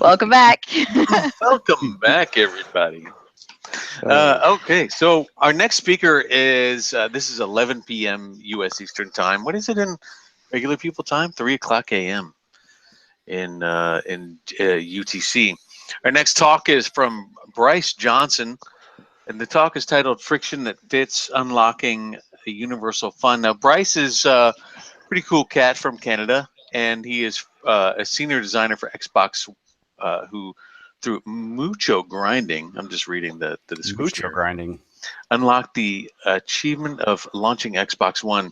Welcome back. Welcome back, everybody. Okay, so our next speaker is this is 11 p.m. U.S. Eastern Time. What is it in regular people time? 3 o'clock a.m. in UTC. Our next talk is from Bryce Johnson, and the talk is titled "Friction That Fits: Unlocking a Universal Fun." Now, Bryce is a pretty cool cat from Canada, and he is a senior designer for Xbox, who through mucho grinding, I'm just reading the description Mucho here, grinding. unlocked the achievement of launching Xbox One.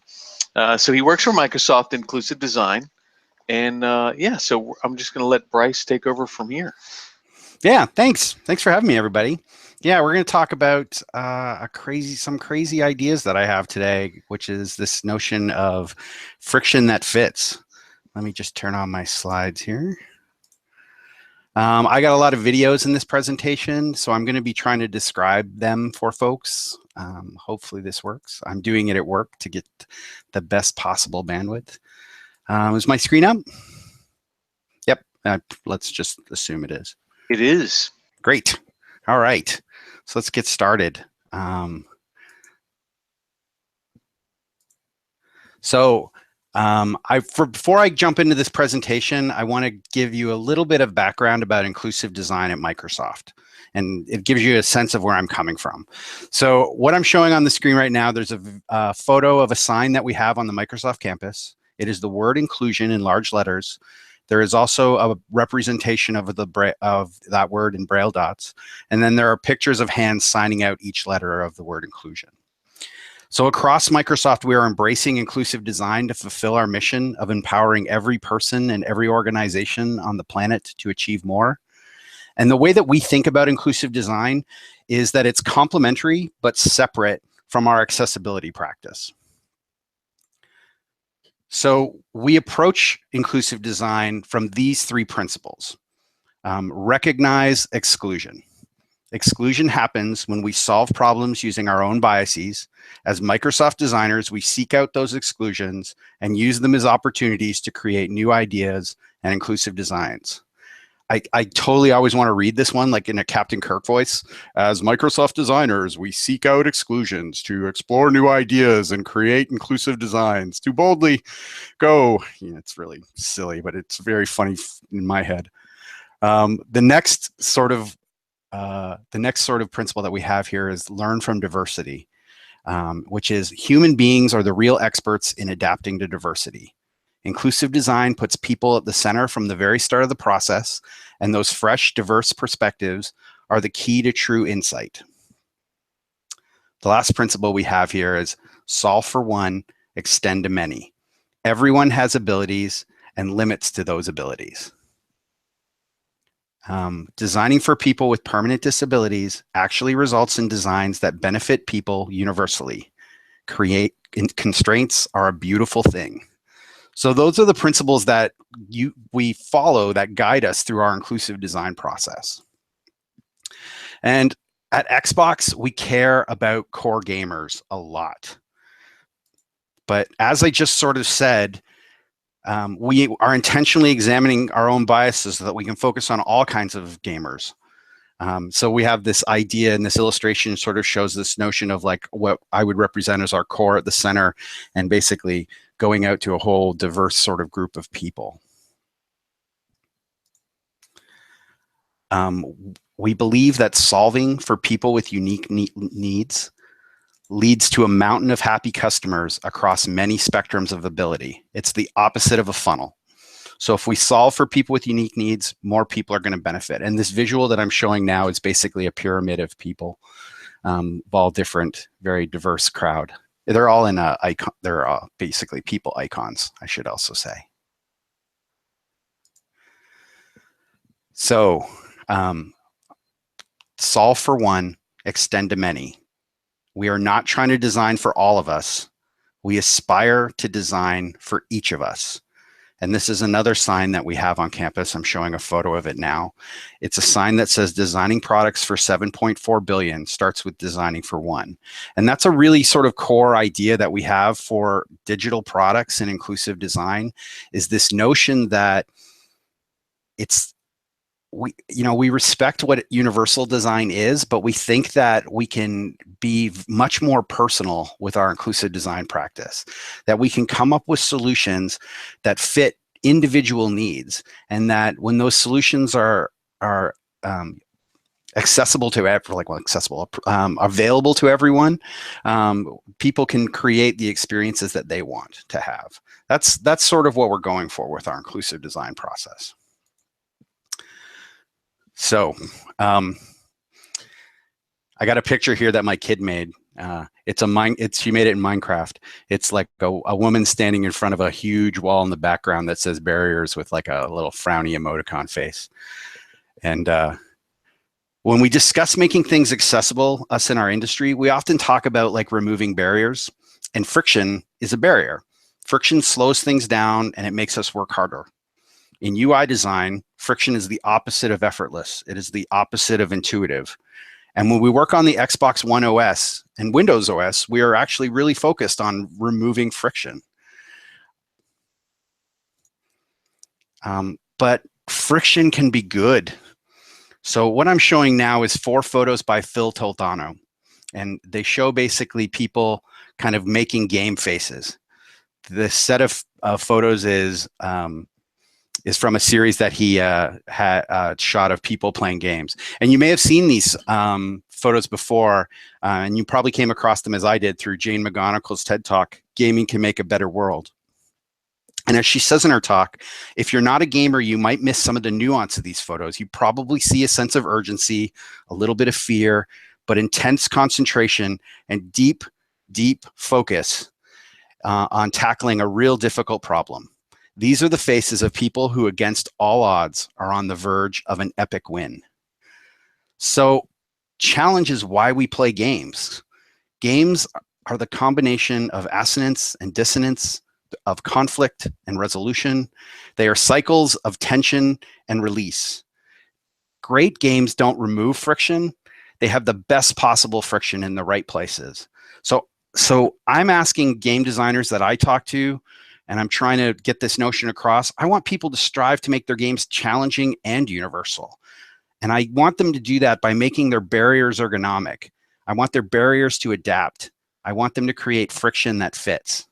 So he works for Microsoft Inclusive Design, and yeah, so I'm just going to let Bryce take over from here. Yeah, thanks. Thanks for having me, everybody. Yeah, we're going to talk about some crazy ideas that I have today, which is this notion of friction that fits. Let me just turn on my slides here. I got a lot of videos in this presentation, so I'm going to be trying to describe them for folks. Hopefully this works. I'm doing it at work to get the best possible bandwidth. Is my screen up? Yep, let's just assume it is. It is. Great. All right, so let's get started. Before I jump into this presentation, I want to give you a little bit of background about inclusive design at Microsoft, and it gives you a sense of where I'm coming from. So what I'm showing on the screen right now, there's a photo of a sign that we have on the Microsoft campus. It is the word inclusion in large letters. There is also a representation of that word in Braille dots. And then there are pictures of hands signing out each letter of the word inclusion. So across Microsoft, we are embracing inclusive design to fulfill our mission of empowering every person and every organization on the planet to achieve more. And the way that we think about inclusive design is that it's complementary but separate from our accessibility practice. So we approach inclusive design from these three principles. Recognize exclusion. Exclusion happens when we solve problems using our own biases. As Microsoft designers, we seek out those exclusions and use them as opportunities to create new ideas and inclusive designs. I totally always want to read this one like in a Captain Kirk voice. As Microsoft designers, we seek out exclusions to explore new ideas and create inclusive designs. To boldly go. Yeah, it's really silly, but it's very funny in my head. The next sort of principle that we have here is learn from diversity, which is human beings are the real experts in adapting to diversity. Inclusive design puts people at the center from the very start of the process, and those fresh, diverse perspectives are the key to true insight. The last principle we have here is solve for one, extend to many. Everyone has abilities and limits to those abilities. Designing for people with permanent disabilities actually results in designs that benefit people universally. Constraints are a beautiful thing. So those are the principles that we follow that guide us through our inclusive design process. And at Xbox, we care about core gamers a lot. But as I just sort of said, we are intentionally examining our own biases so that we can focus on all kinds of gamers. So we have this idea, and this illustration sort of shows this notion of like what I would represent as our core at the center, and basically going out to a whole diverse sort of group of people. We believe that solving for people with unique needs leads to a mountain of happy customers across many spectrums of ability. It's the opposite of a funnel. So if we solve for people with unique needs, more people are going to benefit. And this visual that I'm showing now is basically a pyramid of people, all different, very diverse crowd. They're all in a icon. They're basically people icons, I should also say. So solve for one, extend to many. We are not trying to design for all of us. We aspire to design for each of us. And this is another sign that we have on campus. I'm showing a photo of it now. It's a sign that says designing products for 7.4 billion starts with designing for one. And that's a really sort of core idea that we have for digital products and inclusive design, is this notion that we respect what universal design is, but we think that we can be much more personal with our inclusive design practice, that we can come up with solutions that fit individual needs, and that when those solutions are accessible to available to everyone, people can create the experiences that they want to have. That's sort of what we're going for with our inclusive design process. So I got a picture here that my kid made. She made it in Minecraft. It's like a woman standing in front of a huge wall in the background that says barriers with like a little frowny emoticon face. And when we discuss making things accessible, us in our industry, we often talk about like removing barriers, and friction is a barrier. Friction slows things down and it makes us work harder. In UI design, friction is the opposite of effortless. It is the opposite of intuitive. And when we work on the Xbox One OS and Windows OS, we are actually really focused on removing friction. But friction can be good. So what I'm showing now is 4 photos by Phil Toledano. And they show basically people kind of making game faces. This set of photos is from a series that he had shot of people playing games. And you may have seen these photos before, and you probably came across them as I did through Jane McGonigal's TED Talk, Gaming Can Make a Better World. And as she says in her talk, if you're not a gamer, you might miss some of the nuance of these photos. You probably see a sense of urgency, a little bit of fear, but intense concentration and deep, deep focus on tackling a real difficult problem. These are the faces of people who, against all odds, are on the verge of an epic win. So, challenge is why we play games. Games are the combination of assonance and dissonance, of conflict and resolution. They are cycles of tension and release. Great games don't remove friction. They have the best possible friction in the right places. So I'm asking game designers that I talk to, and I'm trying to get this notion across. I want people to strive to make their games challenging and universal. And I want them to do that by making their barriers ergonomic. I want their barriers to adapt. I want them to create friction that fits.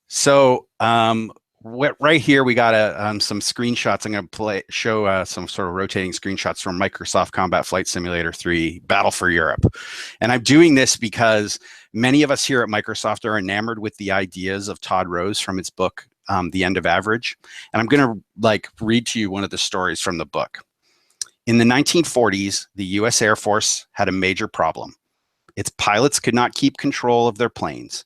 So right here, we got some screenshots. I'm going to show some sort of rotating screenshots from Microsoft Combat Flight Simulator 3 Battle for Europe. And I'm doing this because many of us here at Microsoft are enamored with the ideas of Todd Rose from his book, The End of Average. And I'm going to read to you one of the stories from the book. In the 1940s, the US Air Force had a major problem. Its pilots could not keep control of their planes.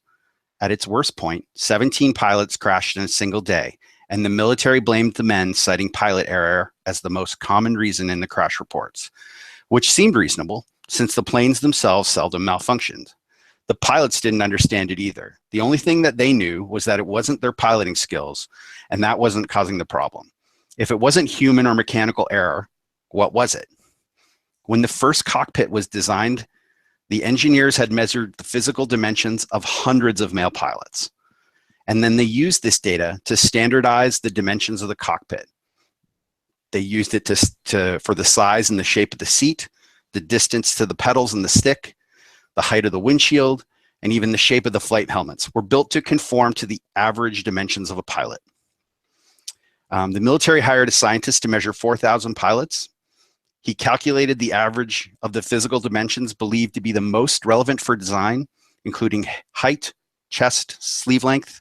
At its worst point, 17 pilots crashed in a single day, and the military blamed the men, citing pilot error as the most common reason in the crash reports, which seemed reasonable since the planes themselves seldom malfunctioned. The pilots didn't understand it either. The only thing that they knew was that it wasn't their piloting skills, and that wasn't causing the problem. If it wasn't human or mechanical error, what was it? When the first cockpit was designed, the engineers had measured the physical dimensions of hundreds of male pilots. And then they used this data to standardize the dimensions of the cockpit. They used it for the size and the shape of the seat, the distance to the pedals and the stick, the height of the windshield, and even the shape of the flight helmets were built to conform to the average dimensions of a pilot. The military hired a scientist to measure 4,000 pilots. He calculated the average of the physical dimensions believed to be the most relevant for design, including height, chest, sleeve length,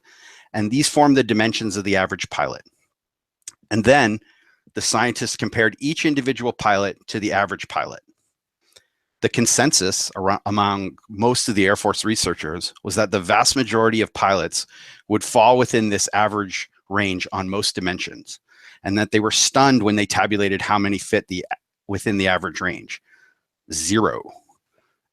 and these form the dimensions of the average pilot. And then the scientists compared each individual pilot to the average pilot. The consensus among most of the Air Force researchers was that the vast majority of pilots would fall within this average range on most dimensions, and that they were stunned when they tabulated how many fit within the average range. 0.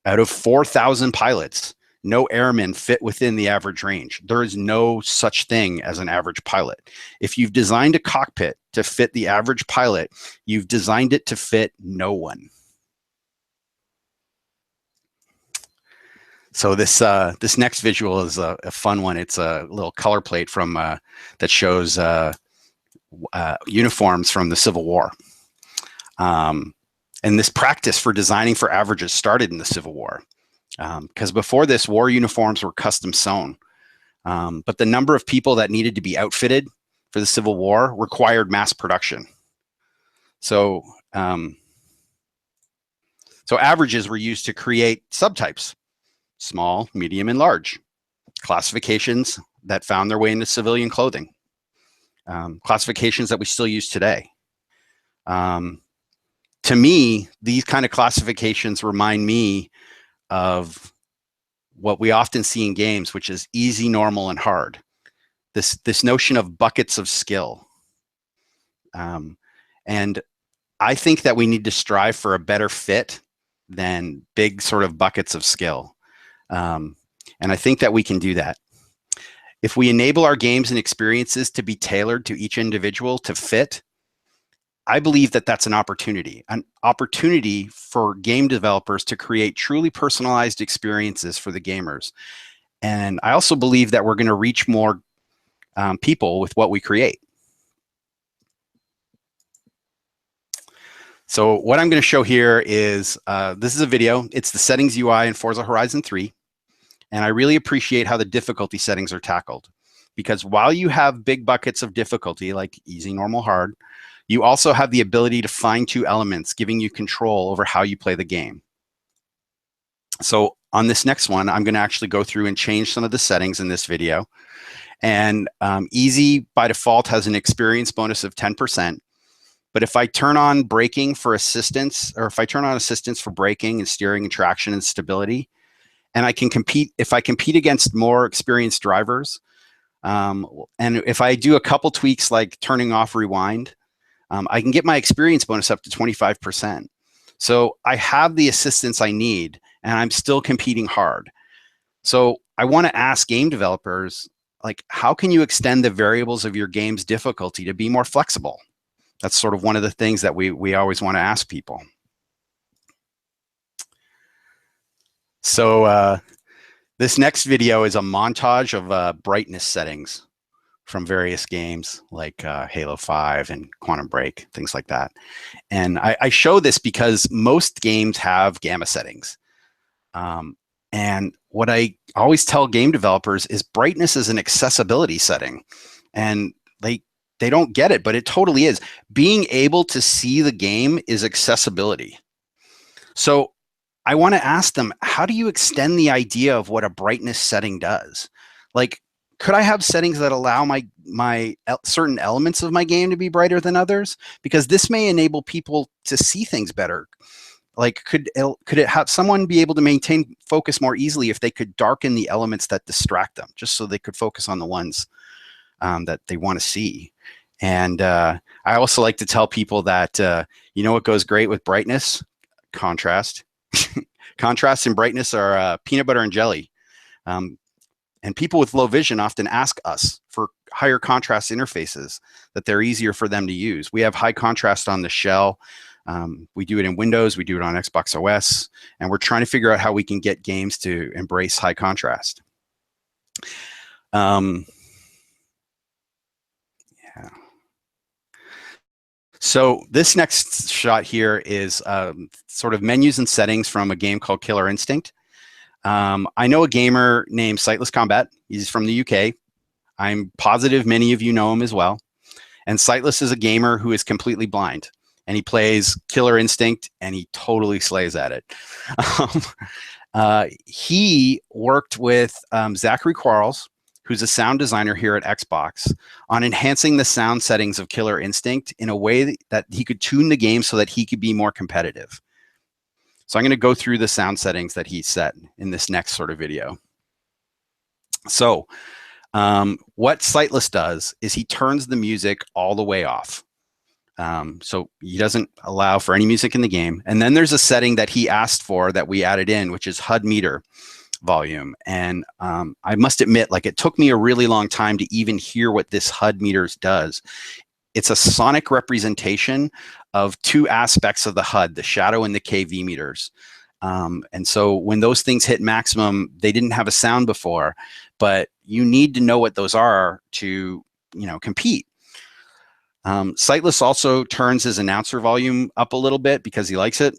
Out of 4,000 pilots, no airmen fit within the average range. There is no such thing as an average pilot. If you've designed a cockpit to fit the average pilot, you've designed it to fit no one. So this next visual is a fun one. It's a little color plate from that shows uniforms from the Civil War. And this practice for designing for averages started in the Civil War, because before this, war uniforms were custom sewn. But the number of people that needed to be outfitted for the Civil War required mass production. So averages were used to create subtypes: small, medium, and large. Classifications that found their way into civilian clothing. Classifications that we still use today. To me, these kind of classifications remind me of what we often see in games, which is easy, normal, and hard. This notion of buckets of skill. And I think that we need to strive for a better fit than big sort of buckets of skill. And I think that we can do that. If we enable our games and experiences to be tailored to each individual to fit, I believe that that's an opportunity for game developers to create truly personalized experiences for the gamers. And I also believe that we're going to reach more people with what we create. So what I'm going to show here is, this is a video. It's the settings UI in Forza Horizon 3. And I really appreciate how the difficulty settings are tackled. Because while you have big buckets of difficulty, like easy, normal, hard, you also have the ability to fine-tune elements, giving you control over how you play the game. So on this next one, I'm going to actually go through and change some of the settings in this video. And easy by default has an experience bonus of 10%. But if I turn on braking for assistance, or if I turn on assistance for braking and steering and traction and stability, and I can compete, if I compete against more experienced drivers, and if I do a couple tweaks like turning off rewind, I can get my experience bonus up to 25%. So I have the assistance I need, and I'm still competing hard. So I want to ask game developers, like, how can you extend the variables of your game's difficulty to be more flexible? That's sort of one of the things that we always want to ask people. So this next video is a montage of brightness settings from various games like Halo 5 and Quantum Break, things like that. And I show this because most games have gamma settings. And what I always tell game developers is brightness is an accessibility setting. And they don't get it, but it totally is. Being able to see the game is accessibility. So I want to ask them, how do you extend the idea of what a brightness setting does? Like, could I have settings that allow my certain elements of my game to be brighter than others? Because this may enable people to see things better. Like, could it have someone be able to maintain focus more easily if they could darken the elements that distract them, just so they could focus on the ones that they want to see? And I also like to tell people that, you know what goes great with brightness? Contrast. Contrast and brightness are peanut butter and jelly. And people with low vision often ask us for higher contrast interfaces, that they're easier for them to use. We have high contrast on the shell. We do it in Windows, we do it on Xbox OS, and we're trying to figure out how we can get games to embrace high contrast. Yeah. So this next shot here is sort of menus and settings from a game called Killer Instinct. I know a gamer named Sightless Combat. He's from the UK. I'm positive many of you know him as well. And Sightless is a gamer who is completely blind. And he plays Killer Instinct, and he totally slays at it. He worked with Zachary Quarles, who's a sound designer here at Xbox, on enhancing the sound settings of Killer Instinct in a way that he could tune the game so that he could be more competitive. So I'm going to go through the sound settings that he set in this next sort of video. So what Sightless does is he turns the music all the way off. So he doesn't allow for any music in the game. And then there's a setting that he asked for that we added in, which is HUD meter, volume. And I must admit, like, it took me a really long time to even hear what this HUD meters does. It's a sonic representation of two aspects of the HUD, the shadow and the KV meters. And so when those things hit maximum, they didn't have a sound before, but you need to know what those are to, compete. Sightless also turns his announcer volume up a little bit because he likes it.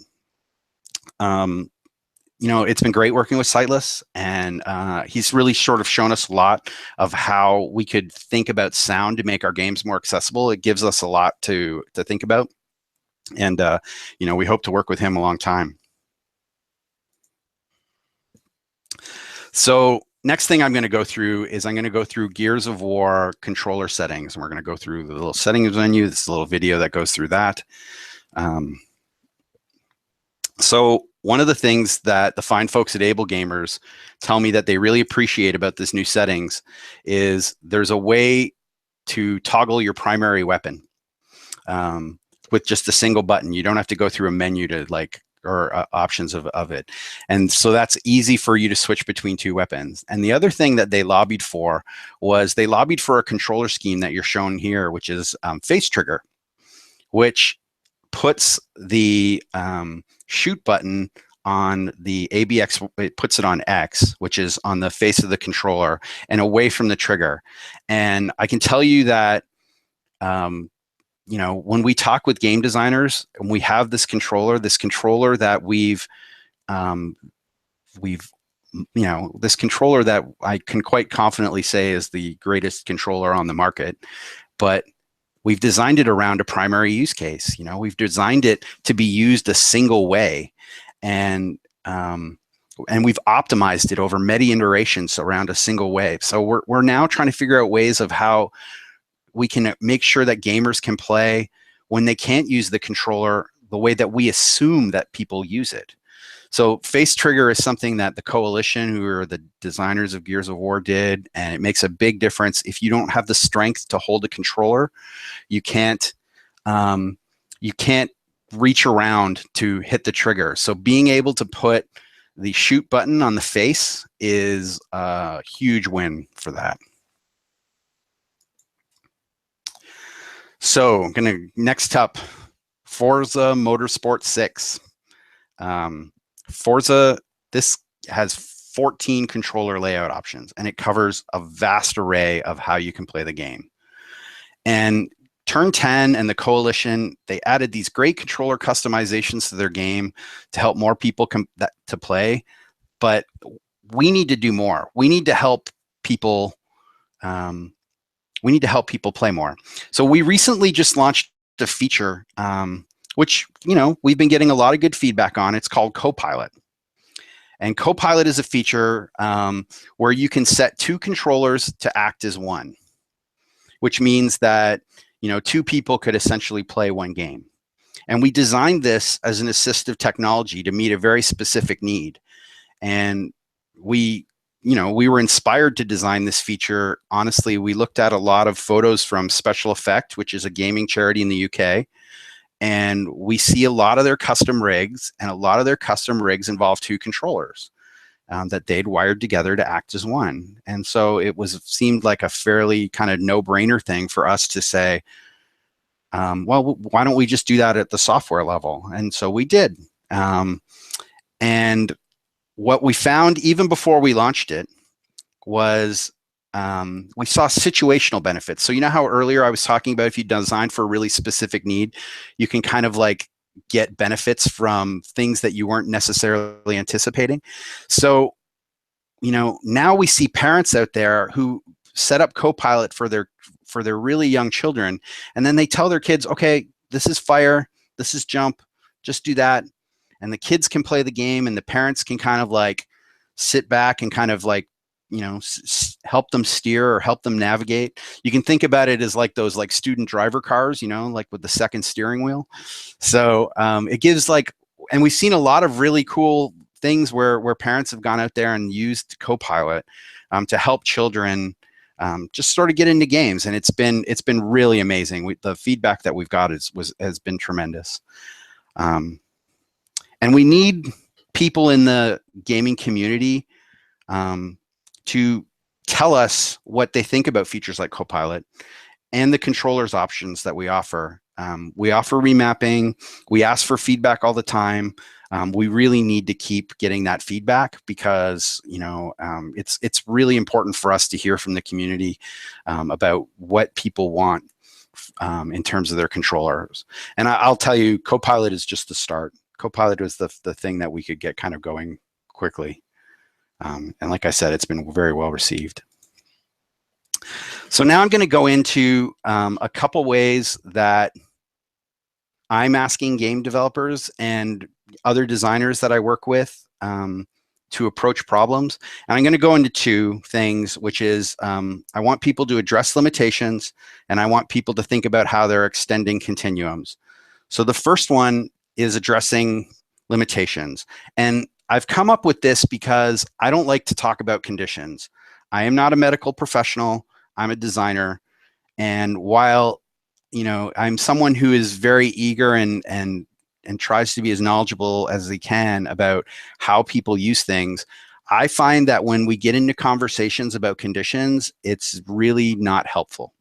It's been great working with Sightless, and he's really sort of shown us a lot of how we could think about sound to make our games more accessible. It gives us a lot to think about, and we hope to work with him a long time. So next thing I'm going to go through is I'm going to go through Gears of War controller settings, and we're going to go through the little settings menu. This is a little video that goes through that. So one of the things that the fine folks at Able Gamers tell me that they really appreciate about this new settings is there's a way to toggle your primary weapon with just a single button. You don't have to go through a menu to or options of it. And so that's easy for you to switch between two weapons. And the other thing that they lobbied for was they lobbied for a controller scheme that you're shown here, which is face trigger, which puts the shoot button on the ABX, it puts it on X, which is on the face of the controller and away from the trigger. And I can tell you that, when we talk with game designers and we have this controller that this controller that I can quite confidently say is the greatest controller on the market, but we've designed it around a primary use case. We've designed it to be used a single way, and we've optimized it over many iterations around a single way. So we're now trying to figure out ways of how we can make sure that gamers can play when they can't use the controller the way that we assume that people use it. So face trigger is something that the Coalition, who are the designers of Gears of War, did, and it makes a big difference. If you don't have the strength to hold a controller, you can't reach around to hit the trigger. So being able to put the shoot button on the face is a huge win for that. So next up, Forza Motorsport 6. Forza, this has 14 controller layout options, and it covers a vast array of how you can play the game. And Turn 10 and the Coalition, they added these great controller customizations to their game to help more people to play. But we need to do more. We need to help people. We need to help people play more. So we recently just launched a feature, which we've been getting a lot of good feedback on. It's called Copilot. And Copilot is a feature where you can set two controllers to act as one, which means that two people could essentially play one game. And we designed this as an assistive technology to meet a very specific need. And we were inspired to design this feature. Honestly, we looked at a lot of photos from Special Effect, which is a gaming charity in the UK. And we see a lot of their custom rigs, and a lot of their custom rigs involve two controllers that they'd wired together to act as one. And so it seemed like a fairly kind of no-brainer thing for us to say, well, why don't we just do that at the software level? And so we did. And what we found even before we launched it was we saw situational benefits. So how earlier I was talking about if you design for a really specific need, you can kind of get benefits from things that you weren't necessarily anticipating. So, now we see parents out there who set up Copilot for their really young children, and then they tell their kids, okay, this is fire, this is jump, just do that. And the kids can play the game, and the parents can kind of sit back and kind of help them steer or help them navigate. You can think about it as those student driver cars, with the second steering wheel. So it gives and we've seen a lot of really cool things where parents have gone out there and used Copilot to help children just sort of get into games. And it's been really amazing. The feedback that we've got has been tremendous. And we need people in the gaming community to tell us what they think about features like Copilot and the controllers options that we offer. We offer remapping. We ask for feedback all the time. We really need to keep getting that feedback because it's really important for us to hear from the community about what people want in terms of their controllers. And I'll tell you, Copilot is just the start. Copilot is the thing that we could get kind of going quickly. And like I said, it's been very well received. So now I'm going to go into a couple ways that I'm asking game developers and other designers that I work with to approach problems. And I'm going to go into two things, which is I want people to address limitations, and I want people to think about how they're extending continuums. So the first one is addressing limitations. And I've come up with this because I don't like to talk about conditions. I am not a medical professional. I'm a designer. And while, I'm someone who is very eager and tries to be as knowledgeable as he can about how people use things, I find that when we get into conversations about conditions, it's really not helpful.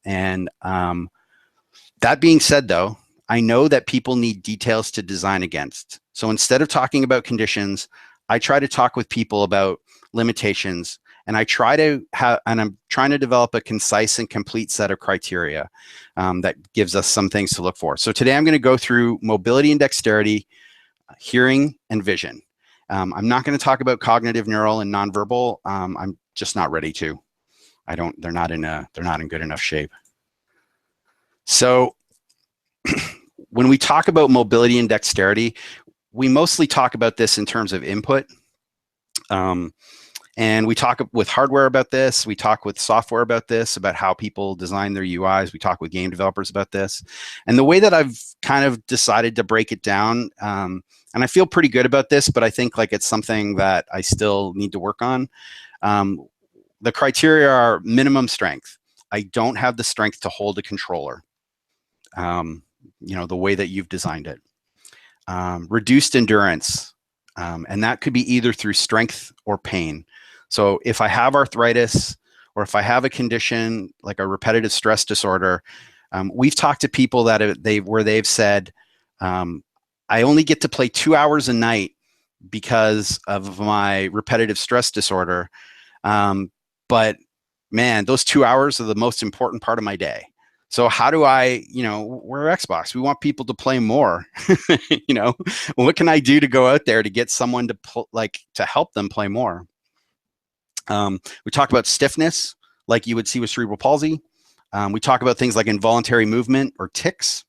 And that being said, though, I know that people need details to design against. So instead of talking about conditions, I try to talk with people about limitations, and I'm trying to develop a concise and complete set of criteria that gives us some things to look for. So today I'm going to go through mobility and dexterity, hearing, and vision. I'm not going to talk about cognitive, neural, and nonverbal. I'm just not ready to. They're not in good enough shape. So when we talk about mobility and dexterity, we mostly talk about this in terms of input. And we talk with hardware about this. We talk with software about this, about how people design their UIs. We talk with game developers about this. And the way that I've kind of decided to break it down, and I feel pretty good about this, but I think like it's something that I still need to work on. The criteria are minimum strength. I don't have the strength to hold a controller, the way that you've designed it. Reduced endurance, and that could be either through strength or pain. So if I have arthritis or if I have a condition like a repetitive stress disorder, we've talked to people that they've said, I only get to play 2 hours a night because of my repetitive stress disorder. But man, those 2 hours are the most important part of my day. So how do I, we're Xbox. We want people to play more. What can I do to go out there to get someone to help them play more? We talk about stiffness, like you would see with cerebral palsy. We talk about things like involuntary movement or tics.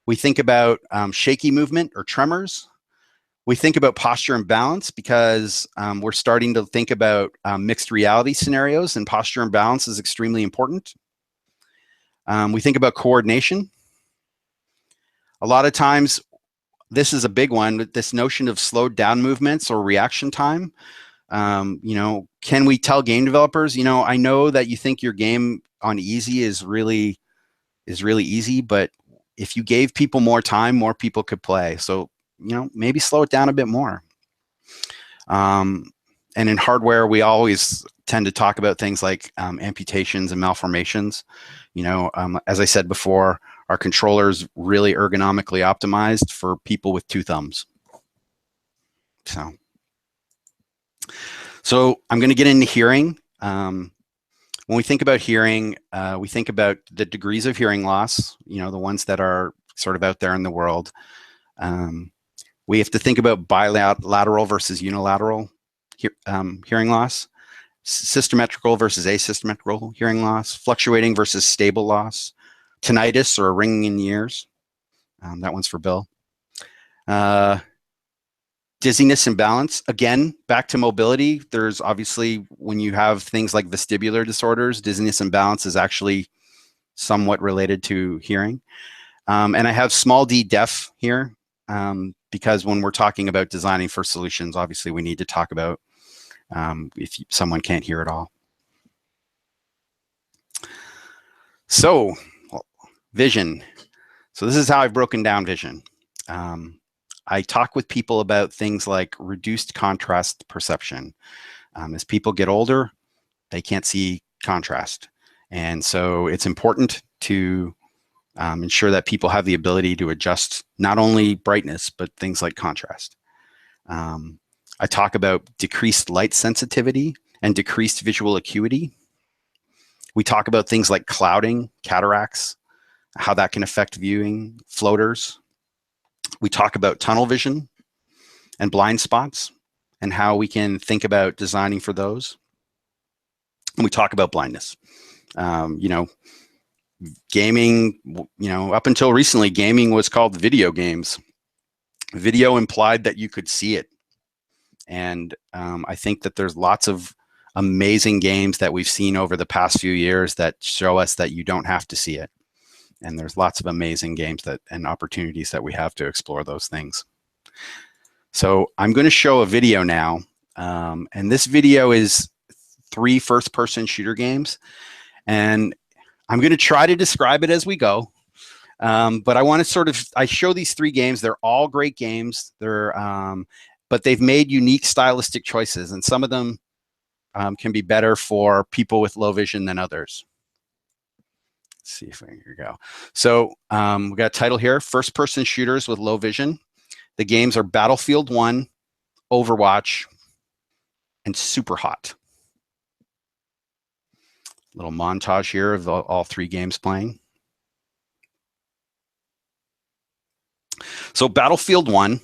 We think about shaky movement or tremors. We think about posture and balance because we're starting to think about mixed reality scenarios, and posture and balance is extremely important. We think about coordination. A lot of times, this is a big one, this notion of slowed down movements or reaction time. Can we tell game developers, I know that you think your game on easy is really easy, but if you gave people more time, more people could play. So, maybe slow it down a bit more. And in hardware, we always tend to talk about things like amputations and malformations. As I said before, our controller's really ergonomically optimized for people with 2 thumbs. So I'm going to get into hearing. When we think about hearing, we think about the degrees of hearing loss, the ones that are sort of out there in the world. We have to think about bilateral versus unilateral hearing loss, symmetrical versus asymmetrical hearing loss, fluctuating versus stable loss, tinnitus or ringing in the ears. That one's for Bill. Dizziness and balance. Again, back to mobility. There's obviously, when you have things like vestibular disorders, dizziness and balance is actually somewhat related to hearing. And I have small d deaf here because when we're talking about designing for solutions, obviously we need to talk about if someone can't hear at all. So vision. So this is how I've broken down vision. I talk with people about things like reduced contrast perception. As people get older, they can't see contrast. And so it's important to ensure that people have the ability to adjust not only brightness, but things like contrast. I talk about decreased light sensitivity and decreased visual acuity. We talk about things like clouding, cataracts, how that can affect viewing, floaters. We talk about tunnel vision and blind spots and how we can think about designing for those. And we talk about blindness. You know, gaming, you know, up until recently, gaming was called video games. Video implied that you could see it. And I think that there's lots of amazing games that we've seen over the past few years that show us that you don't have to see it. And there's lots of amazing games that and opportunities that we have to explore those things. So I'm going to show a video now. And this video is 3 first-person shooter games. And I'm going to try to describe it as we go. But I want to sort of, I show these 3 games. They're all great games. They're, but they've made unique stylistic choices. And some of them can be better for people with low vision than others. Let's see if here we go. So we got a title here, First Person Shooters with Low Vision. The games are Battlefield 1, Overwatch, and Super Hot. Little montage here of all 3 games playing. So Battlefield 1,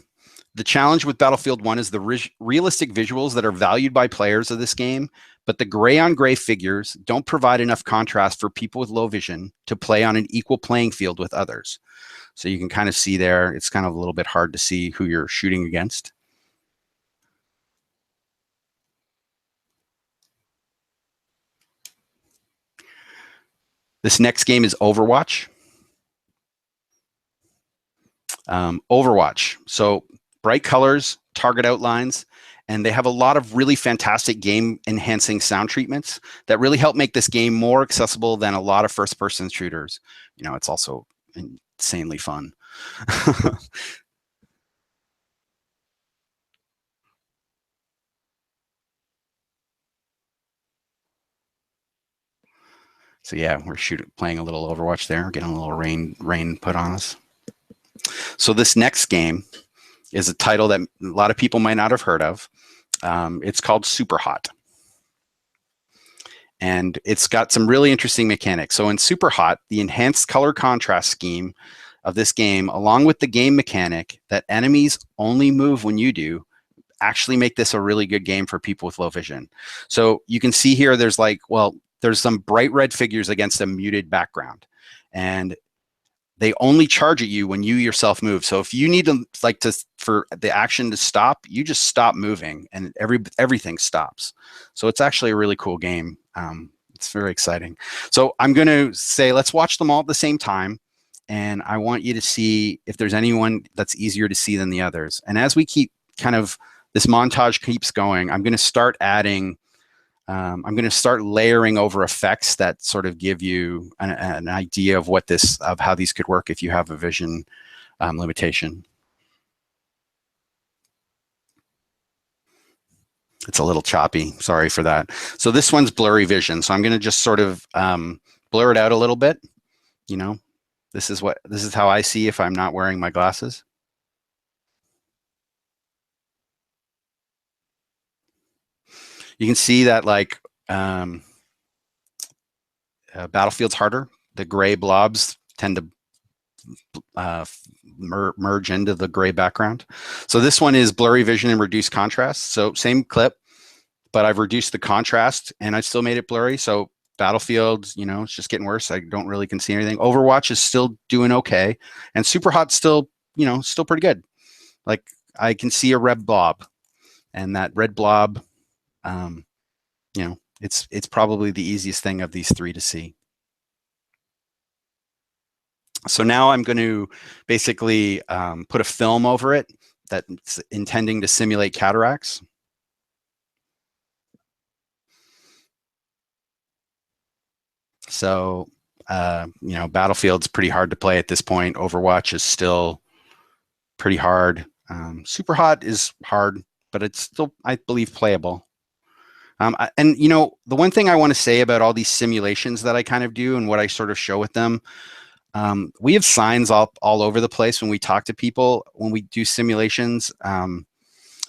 the challenge with Battlefield 1 is the realistic visuals that are valued by players of this game, but the gray on gray figures don't provide enough contrast for people with low vision to play on an equal playing field with others. So you can kind of see there, it's kind of a little bit hard to see who you're shooting against. This next game is Overwatch. Overwatch. So bright colors, target outlines, and they have a lot of really fantastic game enhancing sound treatments that really help make this game more accessible than a lot of first person shooters. You know, it's also insanely fun. So yeah, we're playing a little Overwatch there, getting a little rain put on us. So this next game is a title that a lot of people might not have heard of. It's called Super Hot. And it's got some really interesting mechanics. So in Super Hot, the enhanced color contrast scheme of this game, along with the game mechanic that enemies only move when you do, actually make this a really good game for people with low vision. So you can see here, there's like, well, there's some bright red figures against a muted background. And they only charge at you when you yourself move. So if you need to for the action to stop, you just stop moving and everything stops. So it's actually a really cool game. It's very exciting. So I'm going to say, let's watch them all at the same time. And I want you to see if there's anyone that's easier to see than the others. And as we keep this montage keeps going, I'm going to start adding I'm going to start layering over effects that sort of give you an idea of how these could work if you have a vision limitation. It's a little choppy. Sorry for that. So this one's blurry vision. So I'm going to just sort of blur it out a little bit. You know, this is how I see if I'm not wearing my glasses. You can see that Battlefield's harder. The gray blobs tend to merge into the gray background. So this one is blurry vision and reduced contrast. So same clip, but I've reduced the contrast and I still made it blurry. So Battlefield, you know, it's just getting worse. I don't really can see anything. Overwatch is still doing okay. And Super Hot still, you know, still pretty good. Like I can see a red blob, and that red blob, you know, it's probably the easiest thing of these 3 to see. So now I'm going to basically put a film over it that's intending to simulate cataracts. So, you know, Battlefield's pretty hard to play at this point. Overwatch is still pretty hard. Super Hot is hard, but it's still, I believe, playable. And you know, the one thing I want to say about all these simulations that I kind of do and what I sort of show with them, we have signs all over the place when we talk to people, when we do simulations.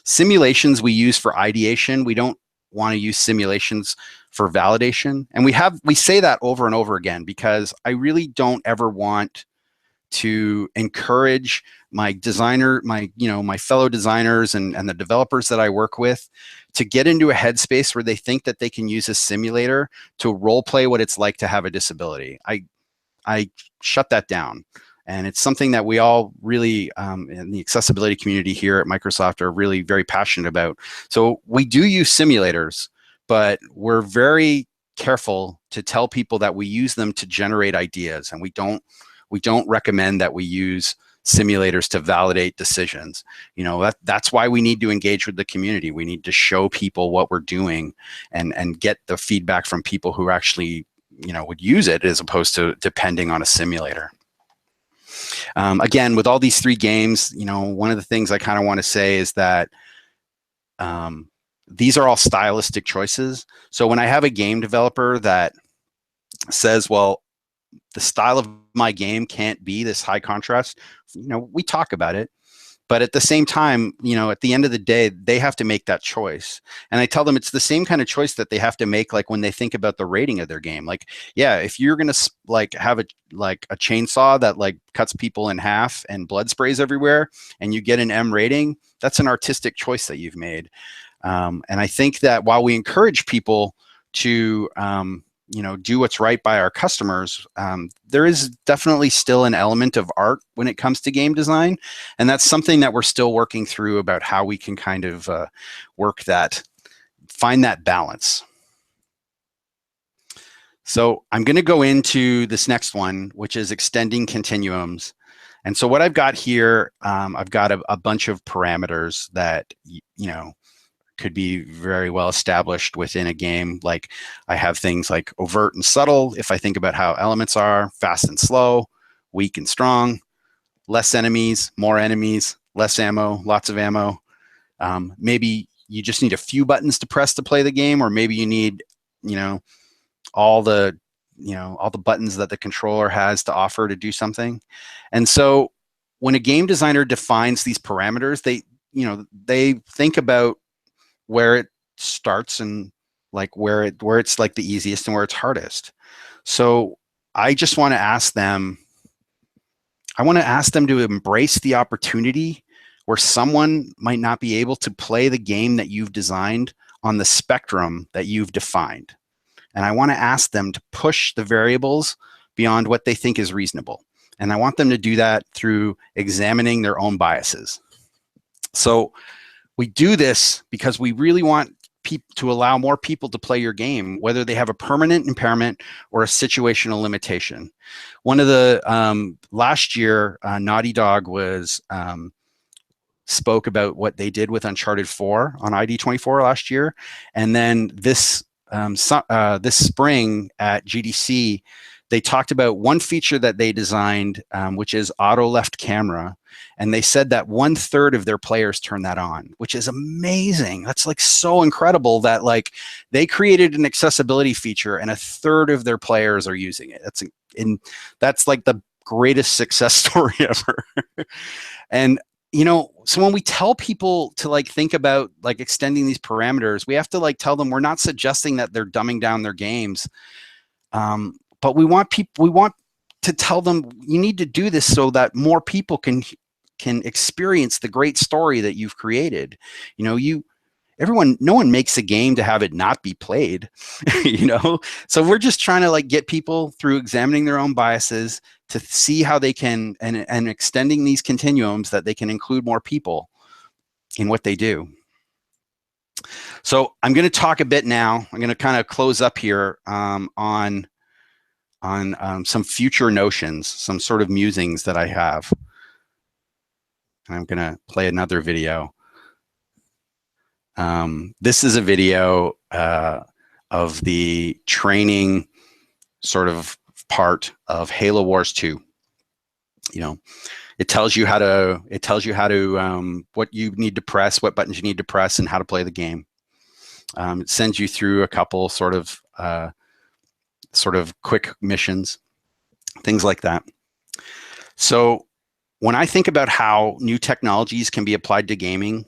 Simulations we use for ideation. We don't want to use simulations for validation. And we say that over and over again, because I really don't ever want to encourage my fellow designers and the developers that I work with to get into a headspace where they think that they can use a simulator to role play what it's like to have a disability. I shut that down. And it's something that we all really, in the accessibility community here at Microsoft, are really very passionate about. So we do use simulators, but we're very careful to tell people that we use them to generate ideas, and we don't recommend that we use simulators to validate decisions. You know, that's why we need to engage with the community. We need to show people what we're doing and get the feedback from people who actually, you know, would use it, as opposed to depending on a simulator. Again, with all these 3 games, you know, one of the things I kind of want to say is that these are all stylistic choices. So when I have a game developer that says, well, the style of my game can't be this high contrast, you know, we talk about it. But at the same time, you know, at the end of the day, they have to make that choice. And I tell them it's the same kind of choice that they have to make, like when they think about the rating of their game. Like, yeah, if you're going to like have a chainsaw that like cuts people in half and blood sprays everywhere and you get an M rating, that's an artistic choice that you've made. And I think that while we encourage people to, you know, do what's right by our customers, there is definitely still an element of art when it comes to game design. And that's something that we're still working through about how we can kind of find that balance. So I'm going to go into this next one, which is extending continuums. And so what I've got here, I've got a bunch of parameters that, you know, could be very well established within a game. Like I have things like overt and subtle, if I think about how elements are, fast and slow, weak and strong, less enemies, more enemies, less ammo, lots of ammo. Maybe you just need a few buttons to press to play the game, or maybe you need, you know, all the buttons that the controller has to offer to do something. And so when a game designer defines these parameters, they think about where it starts and like where it's like the easiest and where it's hardest. So I just want to ask them, to embrace the opportunity where someone might not be able to play the game that you've designed on the spectrum that you've defined. And I want to ask them to push the variables beyond what they think is reasonable. And I want them to do that through examining their own biases. So we do this because we really want to allow more people to play your game, whether they have a permanent impairment or a situational limitation. One of the last year, Naughty Dog spoke about what they did with Uncharted 4 on ID24 last year, and then this spring at GDC, they talked about one feature that they designed, which is auto left camera. And they said that 1/3 of their players turn that on, which is amazing. That's like so incredible that like they created an accessibility feature and 1/3 of their players are using it. That's like the greatest success story ever. And you know, so when we tell people to like think about like extending these parameters, we have to like tell them we're not suggesting that they're dumbing down their games. But we want to tell them you need to do this so that more people can experience the great story that you've created. You know, no one makes a game to have it not be played, you know? So we're just trying to like get people through examining their own biases to see how they can, and extending these continuums that they can include more people in what they do. So I'm going to talk a bit now. I'm going to kind of close up here on some future notions, some sort of musings that I have. And I'm going to play another video. This is a video of the training sort of part of Halo Wars 2. You know, it tells you how to what you need to press, what buttons you need to press, and how to play the game. It sends you through a couple sort of quick missions, things like that. So when I think about how new technologies can be applied to gaming,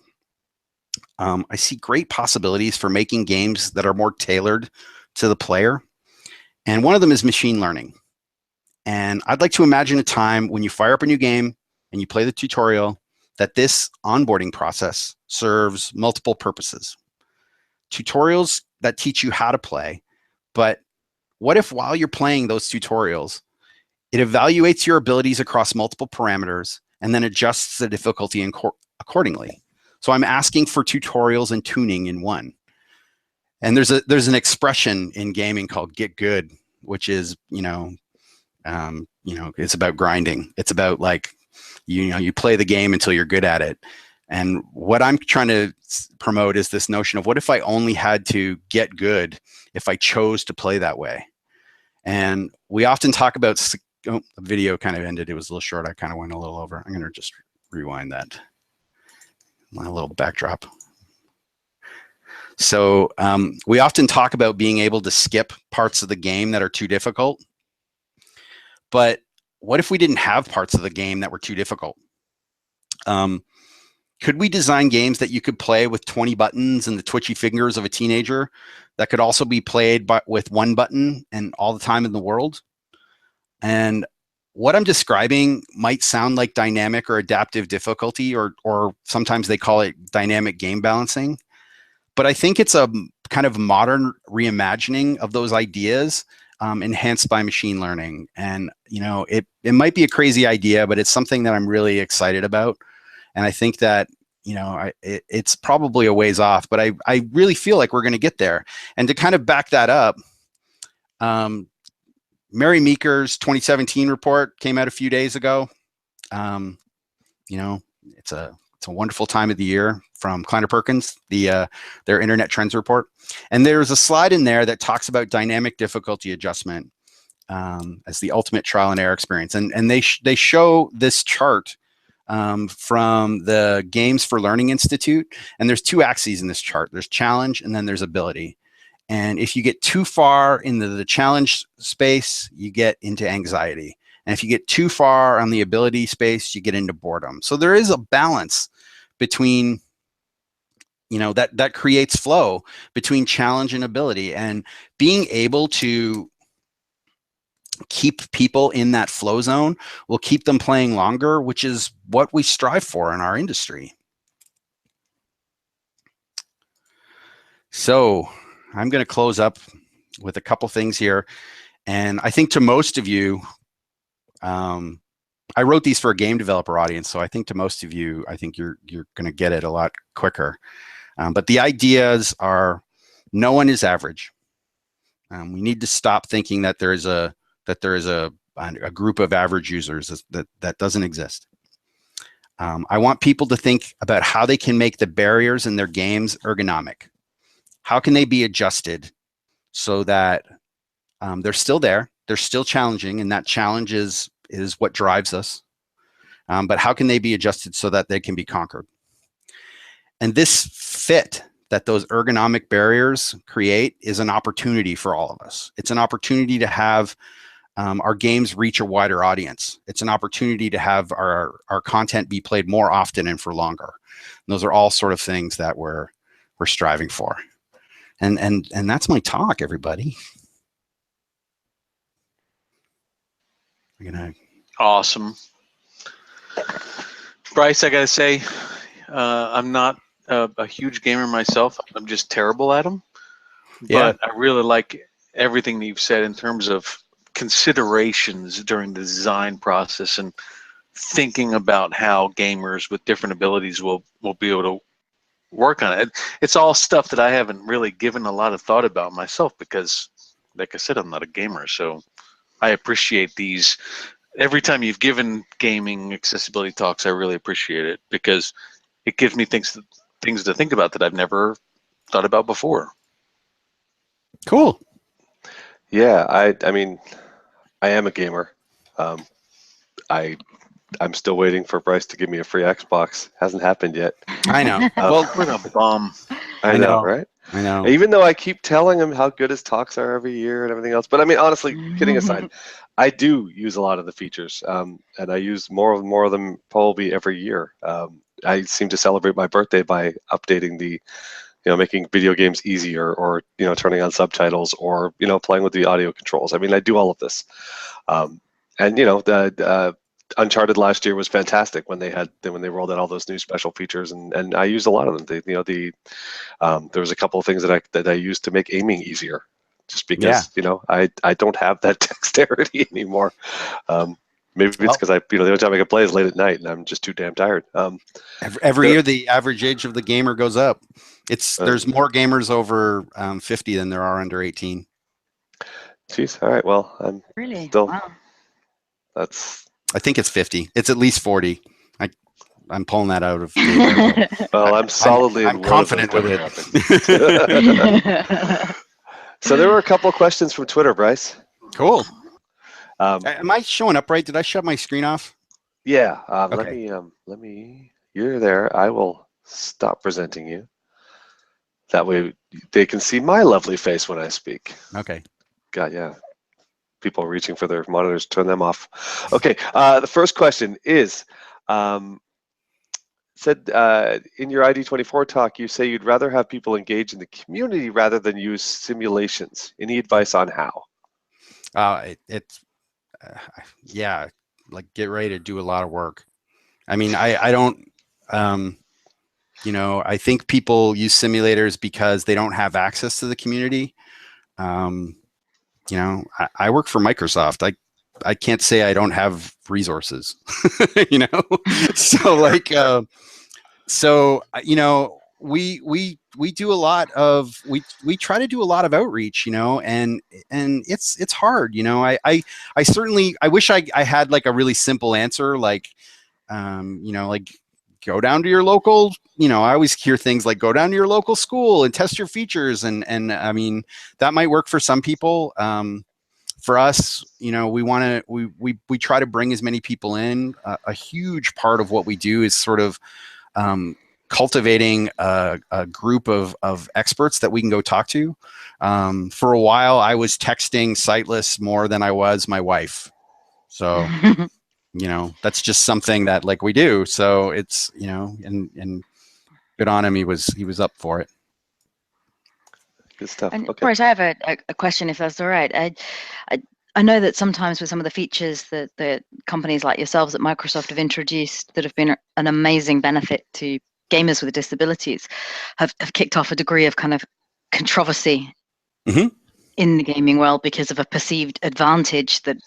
I see great possibilities for making games that are more tailored to the player. And one of them is machine learning. And I'd like to imagine a time when you fire up a new game and you play the tutorial, that this onboarding process serves multiple purposes. Tutorials that teach you how to play, but what if while you're playing those tutorials, it evaluates your abilities across multiple parameters and then adjusts the difficulty accordingly? So I'm asking for tutorials and tuning in one. And there's an expression in gaming called "get good," which is it's about grinding. It's about like you play the game until you're good at it. And what I'm trying to promote is this notion of what if I only had to get good if I chose to play that way. And we often talk about, the video kind of ended. It was a little short. I kind of went a little over. I'm going to just rewind that. My little backdrop. So we often talk about being able to skip parts of the game that are too difficult. But what if we didn't have parts of the game that were too difficult? Could we design games that you could play with 20 buttons and the twitchy fingers of a teenager that could also be played with one button and all the time in the world? And what I'm describing might sound like dynamic or adaptive difficulty, or sometimes they call it dynamic game balancing. But I think it's a kind of modern reimagining of those ideas, enhanced by machine learning. And it might be a crazy idea, but it's something that I'm really excited about. And I think that it's probably a ways off, but I really feel like we're going to get there. And to kind of back that up, Mary Meeker's 2017 report came out a few days ago. It's a wonderful time of the year from Kleiner Perkins, their Internet Trends report. And there's a slide in there that talks about dynamic difficulty adjustment as the ultimate trial and error experience. And they show this chart from the Games for Learning Institute. And there's two axes in this chart. There's challenge and then there's ability. And if you get too far into the challenge space, you get into anxiety. And if you get too far on the ability space, you get into boredom. So there is a balance between, that creates flow between challenge and ability. And being able to keep people in that flow zone will keep them playing longer, which is what we strive for in our industry. So I'm going to close up with a couple things here. And I think to most of you, I wrote these for a game developer audience. So I think to most of you, I think you're going to get it a lot quicker. But the ideas are, no one is average. We need to stop thinking that there is a group of average users. That doesn't exist. I want people to think about how they can make the barriers in their games ergonomic. How can they be adjusted so that they're still there, they're still challenging, and that challenge is what drives us. But how can they be adjusted so that they can be conquered? And this fit that those ergonomic barriers create is an opportunity for all of us. It's an opportunity to have our games reach a wider audience. It's an opportunity to have our content be played more often and for longer. And those are all sort of things that we're striving for. And that's my talk, everybody. Awesome. Bryce, I gotta say, I'm not a huge gamer myself. I'm just terrible at them. Yeah. But I really like everything that you've said in terms of considerations during the design process and thinking about how gamers with different abilities will be able to work on it. It's all stuff that I haven't really given a lot of thought about myself because, like I said, I'm not a gamer. So I appreciate these. Every time you've given gaming accessibility talks, I really appreciate it because it gives me things to think about that I've never thought about before. Cool. Yeah, I mean, I am a gamer. I'm still waiting for Bryce to give me a free Xbox. Hasn't happened yet. I know. Well, what a bum. I know, right? I know. Even though I keep telling him how good his talks are every year and everything else, but I mean, honestly, kidding aside, I do use a lot of the features, and I use more of them probably every year. I seem to celebrate my birthday by updating making video games easier, or turning on subtitles, or playing with the audio controls. I mean, I do all of this, and the Uncharted last year was fantastic when they rolled out all those new special features, and I used a lot of them. There was a couple of things that I used to make aiming easier, just because I don't have that dexterity anymore. Maybe it's because the only time I can play is late at night, and I'm just too damn tired. Every year, the average age of the gamer goes up. There's more gamers over 50 than there are under 18. Geez, all right. Well, I'm Really? still. Wow. I think it's 50. It's at least 40. I'm pulling that out of. Well, I'm solidly. I'm confident with it. So there were a couple of questions from Twitter, Bryce. Cool. Am I showing up right? Did I shut my screen off? Yeah. Okay. Let me. You're there. I will stop presenting you. That way they can see my lovely face when I speak. Okay. God, yeah. People reaching for their monitors, turn them off. Okay. The first question is, said in your ID24 talk, you say you'd rather have people engage in the community rather than use simulations. Any advice on how? Yeah, like get ready to do a lot of work. I mean, I don't, I think people use simulators because they don't have access to the community. I work for Microsoft. I can't say I don't have resources, so we do a lot of we try to do a lot of outreach, and it's hard. I certainly wish I had like a really simple answer, like go down to your local, I always hear things like go down to your local school and test your features, and I mean that might work for some people. For us, we try to bring as many people in. A huge part of what we do is sort of cultivating a group of experts that we can go talk to. For a while, I was texting Sightless more than I was my wife. So, that's just something that like we do. So it's, and good on him. He was up for it. Good stuff. And Okay. Bryce, I have a question, if that's all right. I know that sometimes with some of the features that companies like yourselves at Microsoft have introduced that have been an amazing benefit to gamers with disabilities have kicked off a degree of kind of controversy in the gaming world because of a perceived advantage that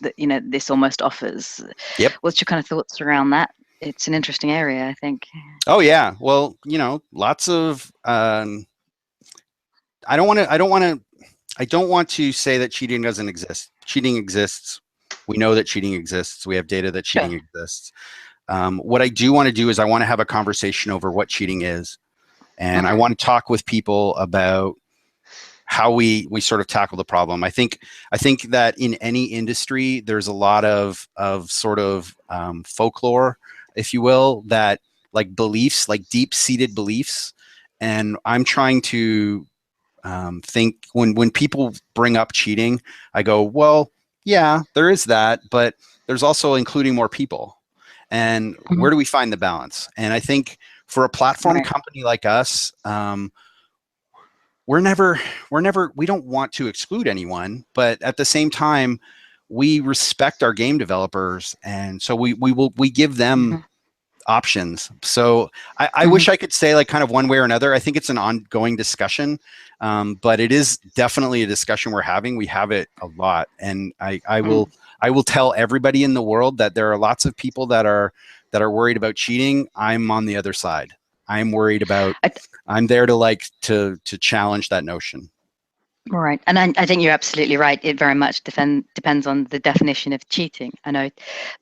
this almost offers. Yep. What's your kind of thoughts around that? It's an interesting area, I think. Oh yeah. Well, lots of I don't want to say that cheating doesn't exist. Cheating exists. We know that cheating exists. We have data that cheating exists. What I do want to do is I want to have a conversation over what cheating is. And I want to talk with people about how we sort of tackle the problem. I think that in any industry, there's a lot of sort of folklore, if you will, that like beliefs, like deep-seated beliefs. And I'm trying to think when people bring up cheating, I go, well, yeah, there is that, but there's also including more people. And where do we find the balance? And I think for a platform company like us, we don't want to exclude anyone, but at the same time, we respect our game developers, and so we give them options. So I wish I could say like kind of one way or another. I think it's an ongoing discussion, but it is definitely a discussion we're having. We have it a lot, and I will tell everybody in the world that there are lots of people that are worried about cheating. I'm on the other side. I'm worried about. I'm there to challenge that notion. Right, and I think you're absolutely right. It very much depends on the definition of cheating. I know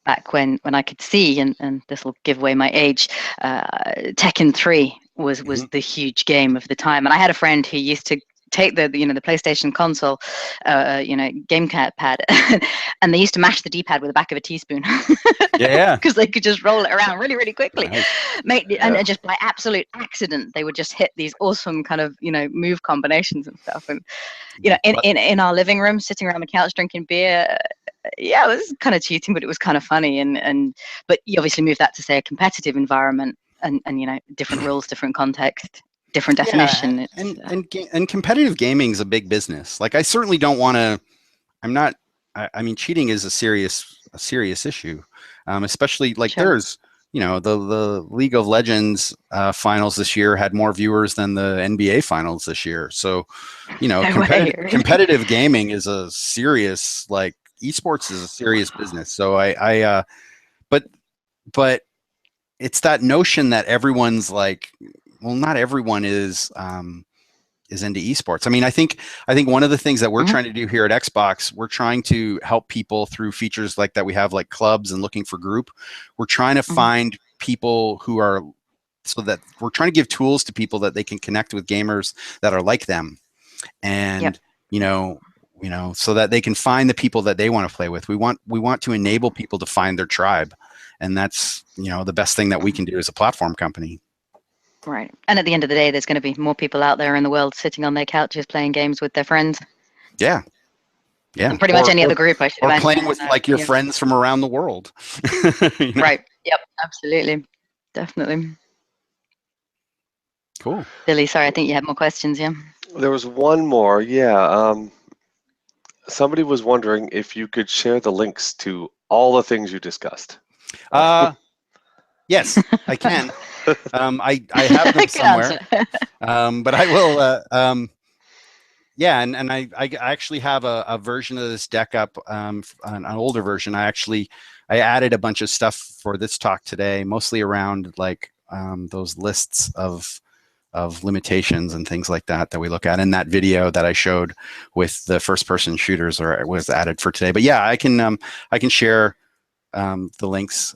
back when I could see, and this will give away my age, Tekken 3 was the huge game of the time. And I had a friend who used to take the PlayStation console, game pad, and they used to mash the D-pad with the back of a teaspoon. Yeah. Because they could just roll it around really, really quickly. Nice. And just by absolute accident, they would just hit these awesome kind of move combinations and stuff. And in our living room, sitting around the couch drinking beer. Yeah, it was kind of cheating, but it was kind of funny. But you obviously move that to, say, a competitive environment, and different rules, different context, different definition. Yeah, and competitive gaming is a big business. Like, I certainly don't want to. I mean, cheating is a serious issue, especially like Sure. there's the League of Legends finals this year had more viewers than the NBA finals this year. So competitive gaming is a serious, like, esports is a serious business. So but it's that notion that everyone's like, well, not everyone is into esports. I mean, I think one of the things that we're trying to do here at Xbox, we're trying to help people through features like that we have, like clubs and looking for group. We're trying to find people who are, so that we're trying to give tools to people that they can connect with gamers that are like them, and so that they can find the people that they want to play with. We want to enable people to find their tribe, and that's the best thing that we can do as a platform company. Right. And at the end of the day, there's going to be more people out there in the world sitting on their couches playing games with their friends. Yeah. And pretty much any other group, I should imagine. Or playing with like your friends from around the world. Right. Yep. Absolutely. Definitely. Cool. Billy, sorry, I think you had more questions, yeah? There was one more, yeah. Somebody was wondering if you could share the links to all the things you discussed. Yes, I can. I have them somewhere, but I will. Yeah, and I actually have a version of this deck up, an older version. I added a bunch of stuff for this talk today, mostly around like those lists of limitations and things like that we look at in that video that I showed with the first-person shooters, or it was added for today. But yeah, I can share the links.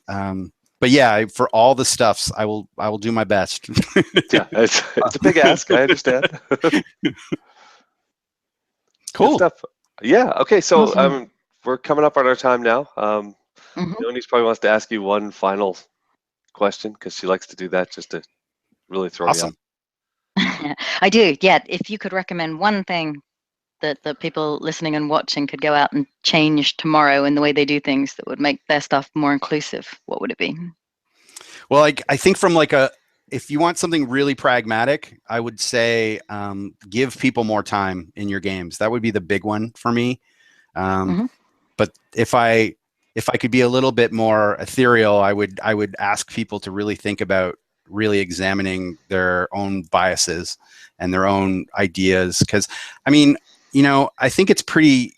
But yeah, for all the stuffs, I will do my best. Yeah, it's a big ask. I understand. Cool. Good stuff. Yeah. Okay. So Awesome. we're coming up on our time now. Leonie's probably wants to ask you one final question, because she likes to do that just to really throw you Awesome. up. I do. Yeah. If you could recommend one thing that the people listening and watching could go out and change tomorrow in the way they do things that would make their stuff more inclusive, what would it be? Well, I think from if you want something really pragmatic, I would say give people more time in your games. That would be the big one for me. But if I could be a little bit more ethereal, I would ask people to really think about really examining their own biases and their own ideas. Because I mean, I think it's pretty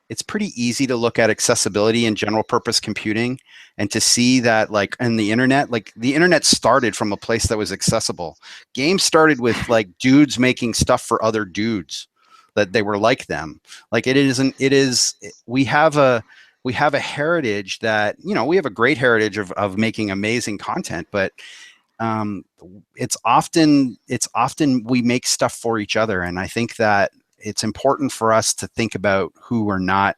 easy to look at accessibility and general purpose computing and to see that, like, in the internet started from a place that was accessible. Games started with like dudes making stuff for other dudes that they were like them. Like, we have a heritage that, we have a great heritage of making amazing content, but it's often we make stuff for each other. And I think that it's important for us to think about who we're not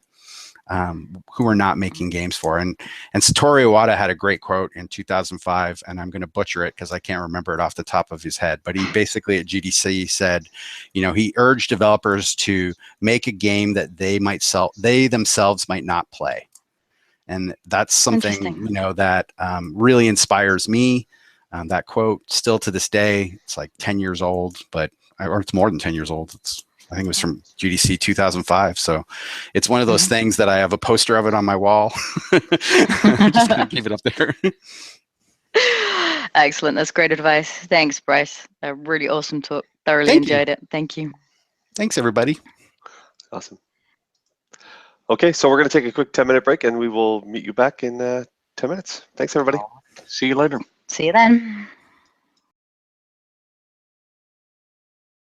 making games for. And Satoru Iwata had a great quote in 2005, and I'm going to butcher it because I can't remember it off the top of his head, but he basically at GDC said, he urged developers to make a game that they themselves might not play. And that's something, that really inspires me. That quote, still to this day, it's like 10 years old, or it's more than 10 years old. I think it was from GDC 2005. So it's one of those things that I have a poster of it on my wall. Just gonna keep it up there. Excellent. That's great advice. Thanks, Bryce. A really awesome talk. Thoroughly enjoyed it. Thank you. Thanks, everybody. Awesome. Okay, so we're going to take a quick 10-minute break, and we will meet you back in 10 minutes. Thanks, everybody. See you later. See you then.